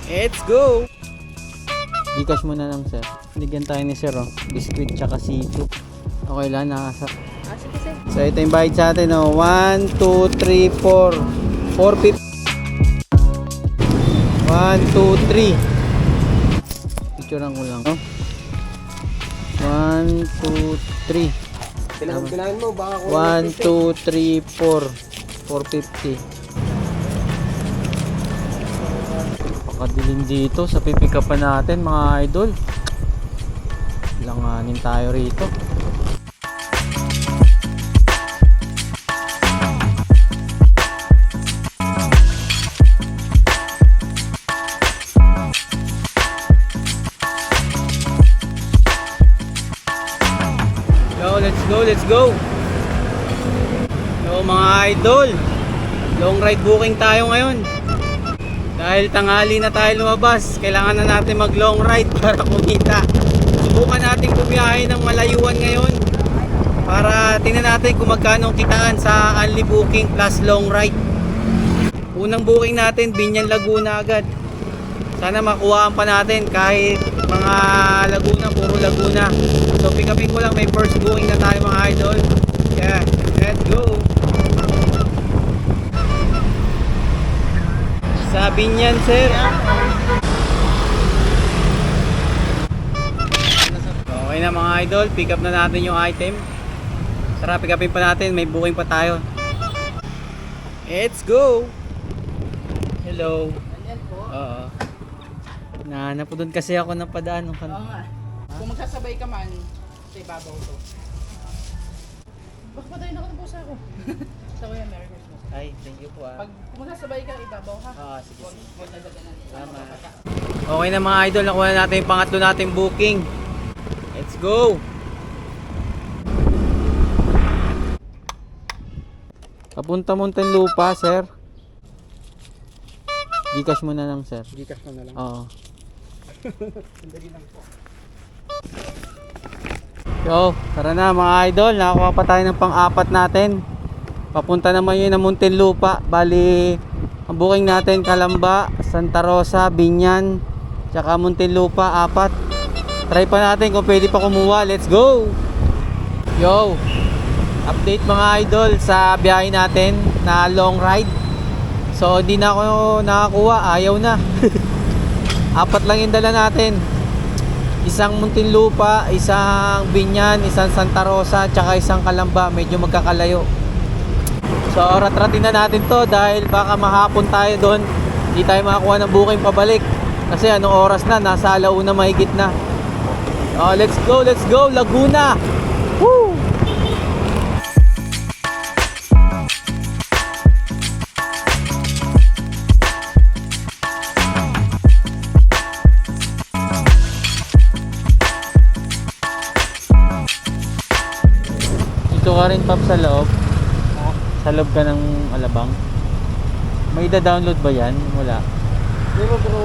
Let's go! Gcash muna lang sir. Bigyan tayo ni sir oh. Biscuit tsaka C2. Okay lang, nakasa. Sige sir. So ito yung bayad sa atin oh. 1, 2, 3, 4. 450. 1, 2, 3. Picturean ko lang oh. 1, 2, 3. Kailangan mo baka 1, 2, 3, 4. 450. Pakadilim dito sa pipikapan natin mga idol. Langanin tayo rito. Let's go. So mga idol, long ride booking tayo ngayon. Dahil tanghali na tayo lumabas, kailangan na natin mag long ride para kumita. Subukan natin bumiyahe ng malayuan ngayon para tingnan natin kung magkano kitaan sa only booking plus long ride. Unang booking natin, Binyan, Laguna agad. Sana makuhaan pa natin kahit mga Laguna, puro Laguna. So pick upin ko lang, may first booking na tayo mga idol. Yeah, let's go. Sa Binyan sir. Okay na mga idol, pick up na natin yung item. Tara, pick upin pa natin, may booking pa tayo. Let's go. Hello. Ganyan po. Oo. Nahanap po doon kasi ako ng padaan. Oo nga. Kung magsasabay ka man, sa ibabaw to. Bakit patayin ako ng pusa ko? So yan, Merry Christmas. Ay, thank you po ah. Pag kung magsasabay ka, ibabaw ha? Sige. Huwag nadaganan. Tama. Okay na mga idol, nakuha na natin yung pangatlo nating booking. Let's go! Papunta Muntinlupa, sir. Gcash muna lang, sir. Gcash mo na lang. Oo. Sandali lang po. So, tara na mga idol, nakakuha pa tayo ng pang-apat natin. Papunta naman yun ng Muntinlupa. Bali, ang booking natin Calamba, Santa Rosa, Binyan, tsaka Muntinlupa, 4. Try pa natin kung pwede pa kumuha. Let's go! Yo! Update mga idol sa biyahe natin na long ride. So, hindi na ako nakakuha. Ayaw na. 4 lang yung dala natin. Isang Muntinlupa, isang Binyan, isang Santa Rosa, tsaka isang Calamba. Medyo magkakalayo. So ratratin na natin to dahil baka mahapon tayo doon. Hindi tayo makakuha ng booking pabalik. Kasi anong oras na? Nasa alauna mahigit na. Oh, let's go Laguna. Woo! Dito ka rin pap sa loob. Sa loob ka ng Alabang. May da-download ba yan? Wala. Hindi mo pero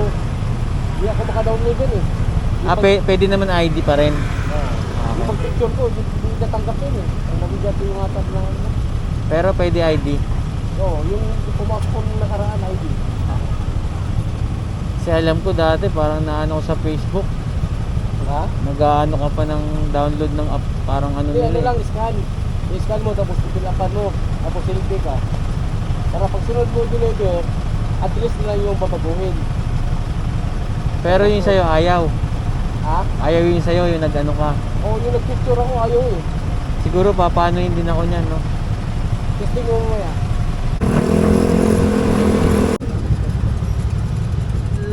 hindi ako maka-download yun eh. Pwede naman ID pa rin. Yung pag-picture ko, hindi natanggap yun eh. Ang mabigat yung atas na ano. Pero pwede ID. Oo, yung pumasok ko nung nakaraan ID. Kasi alam ko dati parang naano ko sa Facebook. Ha? Nag-aano ka pa ng download ng app. Parang ano Hindi, ano nila lang, scan. I-scan mo, tapos pipilapan mo. Tapos silipin ka. Para pag sunod mo deliver, address na lang yung babaguhin. Pero yung sa'yo ayaw. Ha? Ayaw yung sa'yo, yung nag-ano ka. Oo, yung nag-picture ako, ayaw eh. Siguro papaanoin din ako niyan, no? Testing mo mamaya.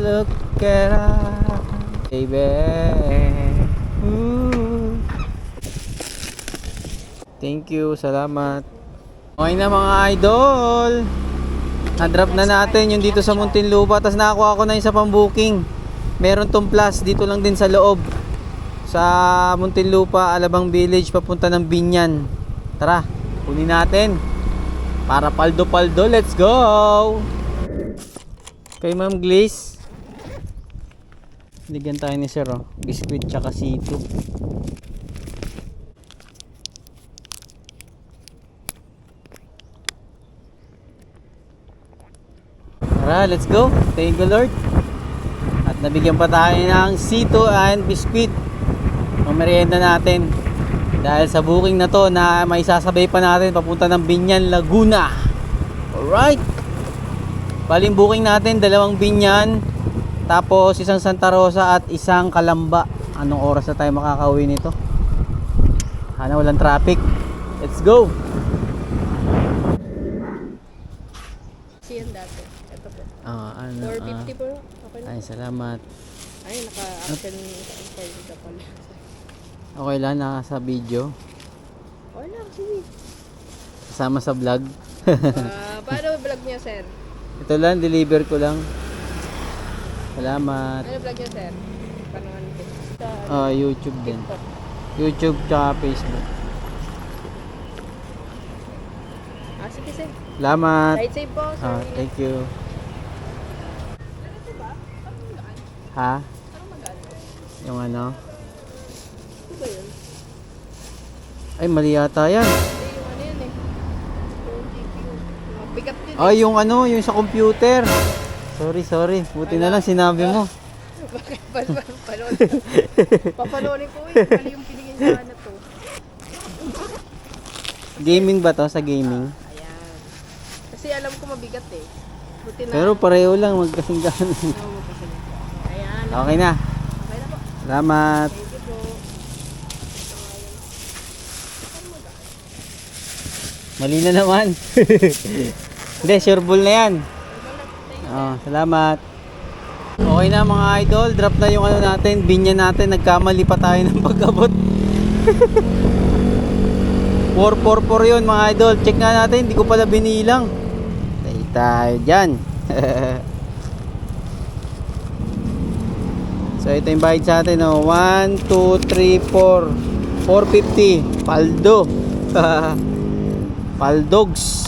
Look at us, baby. Ooh. Thank you, salamat. Okay na mga idol. Na-drop na natin yung dito sa Muntinlupa. Tapos nakakuha ko na yung sa pang-booking. Meron tong plus dito lang din sa loob. Sa Muntinlupa, Alabang Village, papunta ng Binyan. Tara, kunin natin. Para paldo-paldo, let's go! Kay Ma'am Glaze. Bigyan tayo ni Sir oh. Biscuit tsaka C2. Tara, let's go. Thank you Lord. nabigyan pa tayo ng sito and biscuit. Ang merienda natin. Dahil sa booking na to na may sasabay pa natin papunta ng Binyan, Laguna. Alright. Baling booking natin, 2 Binyan, tapos isang Santa Rosa at isang Calamba. Anong oras na tayo makakauwi nito? Sana walang traffic. Let's go! Siyan dati. Ito po. Ano, 450 po. Okay na. ay, salamat. Ay, naka-action ka pala. Okay lang, nasa video. Okay lang, sige. Kasama sa vlog. Paano vlog niya, sir? Ito lang, deliver ko lang. Salamat. Ano vlog niya, sir? Paano po? YouTube din. TikTok. YouTube tsaka Facebook. Sige, sir. Salamat. Ride safe po, sir. Thank you. Ito ba? Parang magaan. Ha? Parang magaan. Yung ano? Ito ba yun? Ay, mali yata yan. Hindi, yung ano yun eh. Yung GPU. Mabigat yun Ay, yung ano, yung sa computer. Sorry. Buti na lang sinabi mo. Bakit? Panood. Papanoodin ko eh. Mali yung pinigin sa ano to. Gaming ba to? Sa gaming? Ayan. Kasi alam ko mabigat eh. Buti na. Pero pareho lang, magkasing-ganon. Oo, magkasing. Ayan. Okay na. Okay na po. Salamat. Thank you po. Mali na naman. Hindi, sure ball na yan. Salamat. Okay na mga idol, drop na yung ano natin, Binyan natin, nagkamali pa tayo ng pag-abot. 444 yun mga idol, check nga natin, hindi ko pala binilang. Tayo dyan. So ito yung bayad sa atin, no? 1, 2, 3, 4 450 paldo. Paldogs.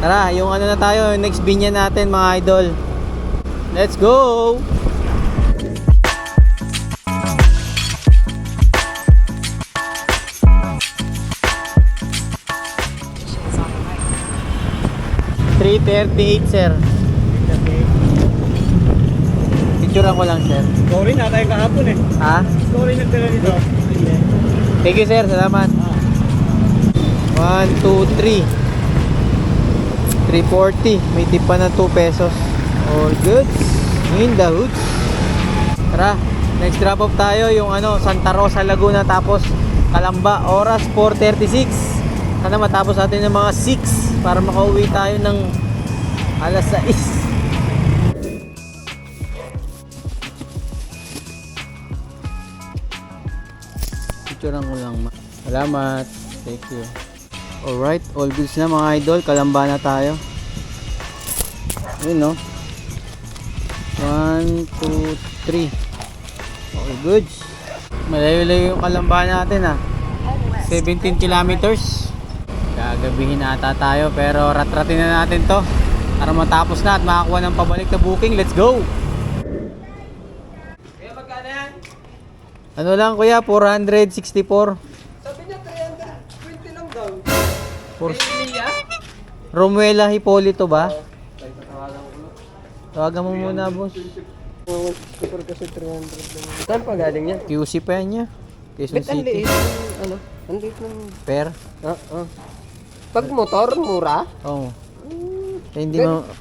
Tara, yung ano na tayo, next Binyan natin mga idol. Let's go! $338 sir. Picturean ko lang sir. Sorry na tayo kahapon eh. Ha? Sorry nagdala nito. Thank you sir, salamat. 1, 2, 3 340. May tip pa na 2 pesos. All goods in the hoods. Tara, next drop off tayo yung ano, Santa Rosa, Laguna, tapos Calamba. Oras 4:36. Sana matapos natin ng mga 6 para makauwi tayo ng alas 6. Picturean ko lang. Salamat. Thank you. Alright, all goods na mga idol. Calamba na tayo. Yun no. 1, 2, 3. Okay, goods. Malayo-layo yung Calamba natin ah. 17 kilometers. Gagabihin ata tayo pero ratratin na natin to para matapos na at makakuha ng pabalik na booking. Let's go! Kaya magkano yan? Ano lang kuya? 464. Sabi niya 320 lang daw. Romuela Hipolito ba? Tawagan mo muna boss. Super kasi 300 lang. Saan pa galing yan? QC pa yan niya. Quezon Ba't ang City. liit ng ano? Ang liit ng... Per? Pag motor, mura? Oo.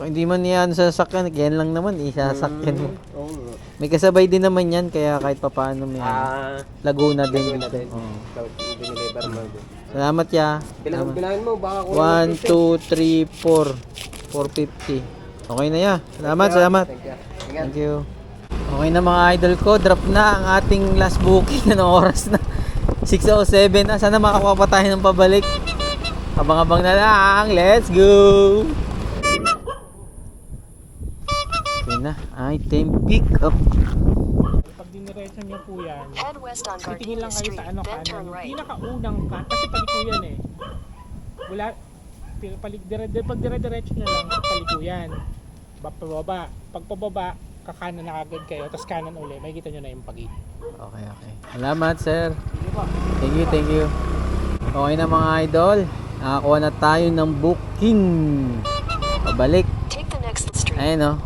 Hindi man yan sasakyan. Yan lang naman isasakyan mo. Oo nga. May kasabay din naman yan kaya kahit papaano may Laguna din. Laguna din. Oo. Diniliver mo. Salamat ya. Bilangin mo, baka 1, 2, 3, 4. 450. Okay na ya. Salamat. Thank you. Ingat. Thank you. Okay na mga idol ko. Drop na ang ating last booking. Anong oras na? 6:07 na. Sana makakuha pa tayo ng pabalik. Abang-abang na lang. Let's go! Okay na. Item pick up. Pag diniretso niyo po yan, Head west on titingin Gardenia lang kayo Street, sa ano then turn kanan. right. Pinakaunang ka, kasi paliko yan eh. Wala, pag dire-diretso nyo lang, paliko yan. Pababa. Pag pababa, kakanan na agad kayo, tapos kanan uli, makikita nyo na yung pagit. Okay. Salamat sir. Thank you. Okay na mga idol. Nakakuha na tayo ng booking. Pabalik. Take the next street. Ayun o.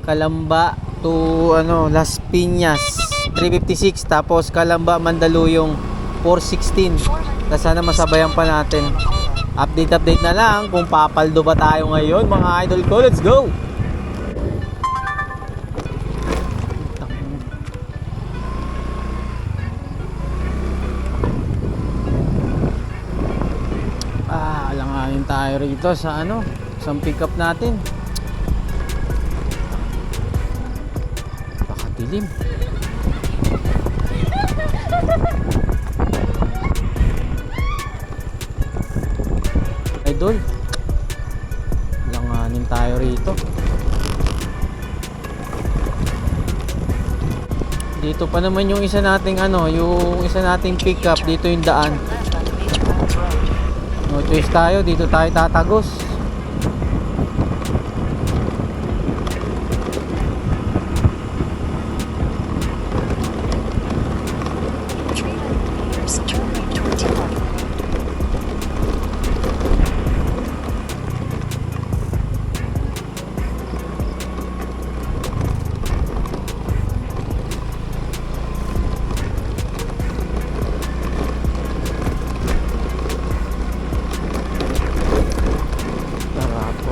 Calamba, to Las Piñas 356, tapos Calamba Mandaluyong 416. Sana masabayan pa natin. Update na lang kung papaldo ba tayo ngayon mga idol ko. Let's go! Alanganin tayo rito sa sa pick up natin. Pakadilim. Idol, langanin tayo rito. Dito pa naman yung isa nating yung isa nating pick up. Dito yung daan. No choice tayo, dito tayo tatagos.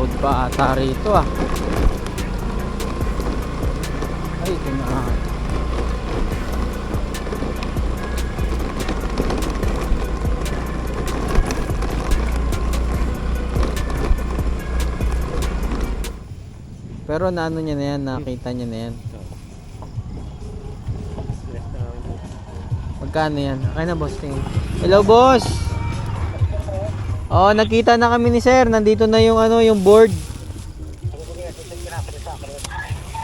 Road pa ata rito Ay, ito na. Pero naano niya na yan, nakita niya na yan. Magkano yan? Okay na boss, tingin. Hello boss! Oh, nakita na kami ni sir. Nandito na yung yung board.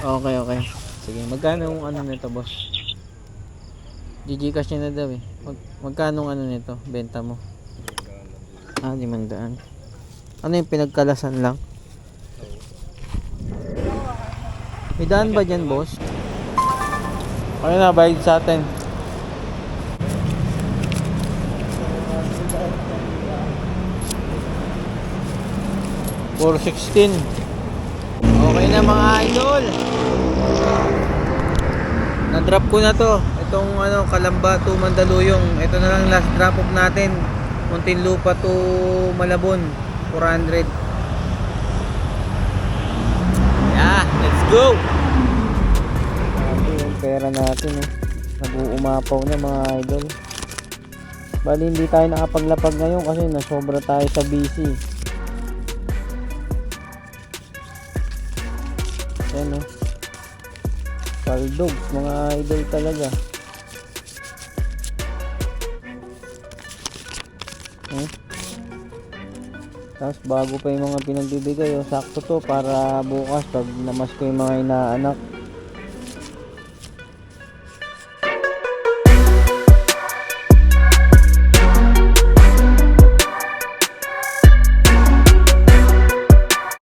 Okay. Sige, magkano yung nito, boss? GCash niya na daw eh. Magkano ang nito? Benta mo? 500. Ano yung pinagkalasan lang? May daan ba dyan, boss? Okay na, bayad sa atin. $416. Okay na mga idol. Na-drop ko na to. Itong Calamba to Mandaluyong. Ito na lang last drop off natin. Muntinlupa to Malabon. 400. Yeah, let's go. Grabe yung pera natin nag-uumapaw na mga idol. Bali hindi tayo nakapaglapag ngayon kasi nasobra tayo sa busy. Ayan paldogs mga idol talaga. Tapos bago pa yung mga pinagbibigay sakto to para bukas pag namas ko yung mga inaanak